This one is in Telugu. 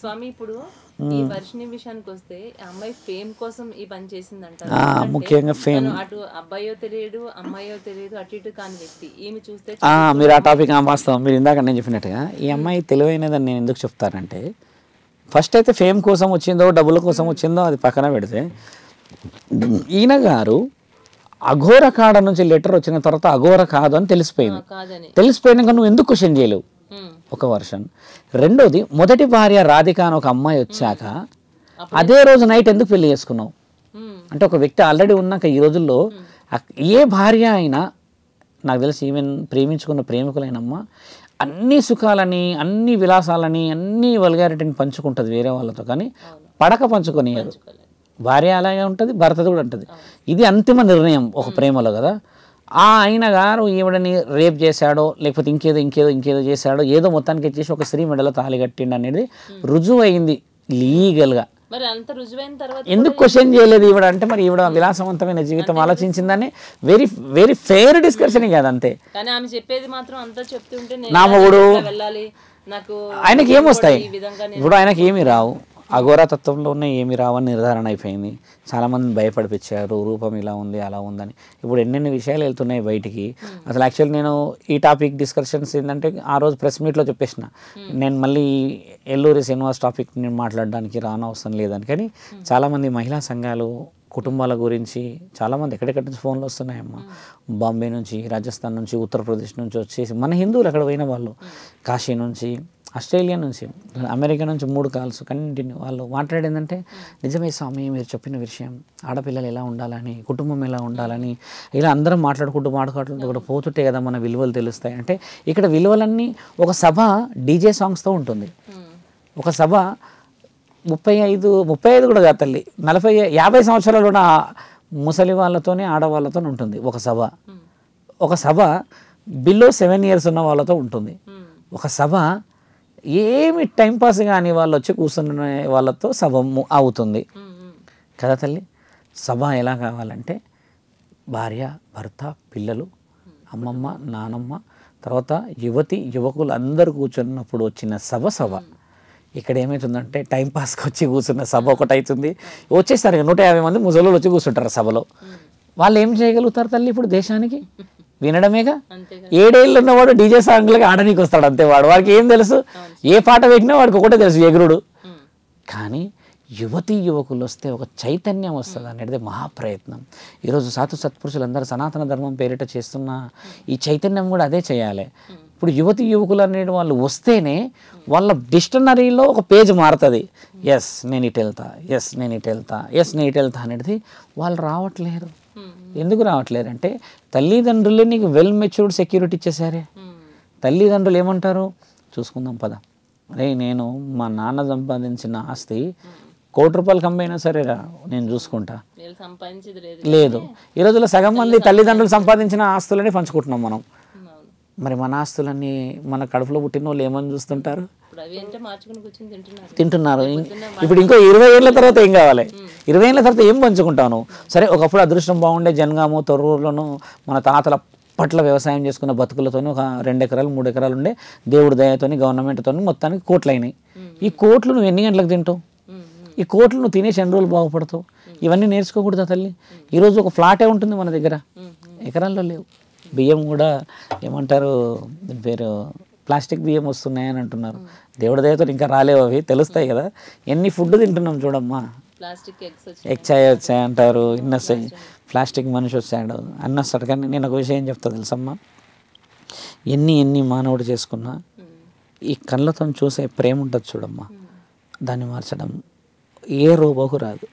స్వామి ఇప్పుడు ఈ వర్షిని విషయానికి వస్తే అమ్మాయి ఫేమ్ కోసం ఈ పని చేసిందంటారు. ముఖ్యంగా ఫేమ్. అటు అబ్బాయో తెలియదు అమ్మాయో తెలియదు అటు ఇటు కాని వ్యక్తి ఈమె చూస్తే మీరు ఆ టాపిక్ వాస్తవం. మీరు ఇందాక నేను చెప్పినట్టుగా ఈ అమ్మాయి తెలివైనదని నేను ఎందుకు చెప్తానంటే, ఫస్ట్ అయితే ఫేమ్ కోసం వచ్చిందో డబ్బుల కోసం వచ్చిందో అది పక్కన పెడితే, ఈయన గారు అఘోర కాడ నుంచి లెటర్ వచ్చిన తర్వాత అఘోర కాదు అని తెలిసిపోయింది. తెలిసిపోయినాక నువ్వు ఎందుకు క్వశ్చన్ చేయలేవు? ఒక వర్షన్. రెండోది, మొదటి భార్య రాధిక అని ఒక అమ్మాయి వచ్చాక అదే రోజు నైట్ ఎందుకు పెళ్లి చేసుకున్నావు? అంటే ఒక వ్యక్తి ఆల్రెడీ ఉన్నాక ఈ రోజుల్లో ఏ భార్య అయినా, నాకు తెలిసి ఈవెన్ ప్రేమించుకున్న ప్రేమికులైనమ్మా, అన్ని సుఖాలని అన్ని విలాసాలని అన్ని వల్గారిటీని పంచుకుంటుంది వేరే వాళ్ళతో, కానీ పడక పంచుకొనియరు. భార్య అలాగే ఉంటుంది, భర్తది కూడా ఉంటుంది. ఇది అంతిమ నిర్ణయం ఒక ప్రేమలో కదా. ఆయన గారు ఈవిడని రేప్ చేశాడో లేకపోతే ఇంకేదో చేశాడో, ఏదో మొత్తానికి వచ్చేసి ఒక స్త్రీ మెడలో తాళి కట్టిండు అనేది రుజువు అయింది లీగల్గా. ఎందుకు క్వశ్చన్ చేయలేదు ఈవిడ అంటే, మరి ఈవిడ విలాసవంతమైన జీవితం ఆలోచించిందని వెరీ వెరీ ఫెయిర్ డిస్కషన్ కాదు అంతే. నా మొగుడు ఆయనకి ఏమొస్తాయి ఇప్పుడు? ఆయనకి ఏమి రావు, అఘోరతత్వంలో ఉన్న ఏమి రావని నిర్ధారణ అయిపోయింది. చాలామందిని భయపడిపించారు, రూపం ఇలా ఉంది అలా ఉందని. ఇప్పుడు ఎన్నెన్ని విషయాలు వెళ్తున్నాయి బయటికి. అసలు యాక్చువల్లీ నేను ఈ టాపిక్ డిస్కషన్స్ ఏంటంటే ఆ రోజు ప్రెస్ మీట్లో చెప్పేసిన, నేను మళ్ళీ ఎల్లూరి శ్రీనివాస్ టాపిక్ నేను మాట్లాడడానికి రానవసరం లేదని. కానీ చాలామంది మహిళా సంఘాలు కుటుంబాల గురించి చాలామంది ఎక్కడెక్కడి నుంచి ఫోన్లు వస్తున్నాయమ్మా. బాంబే నుంచి, రాజస్థాన్ నుంచి, ఉత్తరప్రదేశ్ నుంచి వచ్చేసి మన హిందువులు అక్కడ పోయిన వాళ్ళు, కాశీ నుంచి, ఆస్ట్రేలియా నుంచి, అమెరికా నుంచి 3 కాల్స్ కంటిన్యూ. వాళ్ళు మాట్లాడేందంటే, నిజమే స్వామి మీరు చెప్పిన విషయం, ఆడపిల్లలు ఎలా ఉండాలని, కుటుంబం ఎలా ఉండాలని, ఇలా అందరం మాట్లాడుకుంటూ కూడా పోతుంటే కదా మన విలువలు తెలుస్తాయి. అంటే ఇక్కడ విలువలన్నీ ఒక సభ డీజే సాంగ్స్తో ఉంటుంది. ఒక సభ 35 కూడా కాదు తల్లి, 40-50 సంవత్సరాలు ఉన్న ముసలి వాళ్ళతోనే ఆడవాళ్ళతో ఉంటుంది ఒక సభ. ఒక సభ బిలో 7 years ఉన్న వాళ్ళతో ఉంటుంది. ఒక సభ ఏమి టైంపాస్ కానీ వాళ్ళు వచ్చి కూర్చున్న వాళ్ళతో సభ అవుతుంది కదా తల్లి. సభ ఎలా కావాలంటే భార్య, భర్త, పిల్లలు, అమ్మమ్మ, నానమ్మ, తర్వాత యువకులు అందరూ కూర్చున్నప్పుడు వచ్చిన సభ. ఇక్కడ ఏమవుతుందంటే టైంపాస్కి వచ్చి కూర్చున్న సభ ఒకటి అవుతుంది. వచ్చేసరికి 150 మంది ముసలోళ్ళు వచ్చి కూర్చుంటారు సభలో. వాళ్ళు ఏం చేయగలుగుతారు తల్లి ఇప్పుడు దేశానికి? వినడమేగా. 7 ఏళ్ళు ఉన్నవాడు డీజే సాంగ్లకి ఆడనీకి వస్తాడు అంతే. వాడికి ఏం తెలుసు? ఏ పాట పెట్టినా వాడికి ఒకటే తెలుసు, ఎగురుడు. కానీ యువకులు వస్తే ఒక చైతన్యం వస్తుంది అనేది మహాప్రయత్నం. ఈరోజు సత్పురుషులందరూ సనాతన ధర్మం పేరిట చేస్తున్న ఈ చైతన్యం కూడా అదే చేయాలి. ఇప్పుడు యువకులు అనే వాళ్ళు వస్తేనే వాళ్ళ డిక్షనరీలో ఒక పేజ్ మారుతుంది. ఎస్ నేను ఇటు వెళ్తా అనేది. వాళ్ళు రావట్లేరు. ఎందుకు రావట్లేరు అంటే, తల్లిదండ్రులే నీకు వెల్ మెచ్యూర్డ్ సెక్యూరిటీ ఇచ్చేసారే. తల్లిదండ్రులు ఏమంటారు? చూసుకుందాం పద, అరే నేను మా నాన్న సంపాదించిన ఆస్తి 1 కోటి రూపాయలు కమ్మైనా సరేరా నేను చూసుకుంటా. లేదు, ఈ రోజుల్లో సగం మంది తల్లిదండ్రులు సంపాదించిన ఆస్తులని పంచుకుంటున్నాం మనం. మరి మన ఆస్తులన్నీ మన కడుపులో పుట్టిన వాళ్ళు ఏమని చూస్తుంటారు? తింటున్నారు. ఇప్పుడు ఇంకో 20 ఏళ్ళ తర్వాత ఏం కావాలి? 20 ఏళ్ళ తర్వాత ఏం పంచుకుంటాను? సరే, ఒకప్పుడు అదృష్టం బాగుండే జనగాము, తొర్రూరులోనూ మన తాతల పట్ల వ్యవసాయం చేసుకున్న బతుకులతో ఒక 2 ఎకరాలు 3 ఎకరాలు ఉండే, దేవుడి దయతోని గవర్నమెంట్తో మొత్తానికి కోట్లు అయినాయి. ఈ కోట్లు నువ్వు ఎన్ని గంటలకు తింటావు? ఈ కోట్లు నువ్వు తినేసి ఎన్ని రోజులు బాగుపడతావు? ఇవన్నీ నేర్చుకోకూడదా తల్లి? ఈరోజు ఒక ఫ్లాటే ఉంటుంది మన దగ్గర, ఎకరాల్లో లేవు. బియ్యం కూడా ఏమంటారు పేరు, ప్లాస్టిక్ బియ్యం వస్తున్నాయని అంటున్నారు. దేవుడి దయతో ఇంకా రాలేవు, అవి తెలుస్తాయి కదా. ఎన్ని ఫుడ్ తింటున్నాం చూడమ్మా. ఎగ్స్ వచ్చాయి అంటారు, ఇన్ని వస్తాయి. ప్లాస్టిక్ మనిషి వచ్చాడు అన్నీ వస్తాడు. కానీ నేను ఒక విషయం చెప్తా తెలుసమ్మా, ఎన్ని మానవుడు చేసుకున్నా ఈ కళ్ళతో చూసే ప్రేమ ఉంటుంది చూడమ్మా, దాన్ని మార్చడం ఏ రోబోకు రాదు.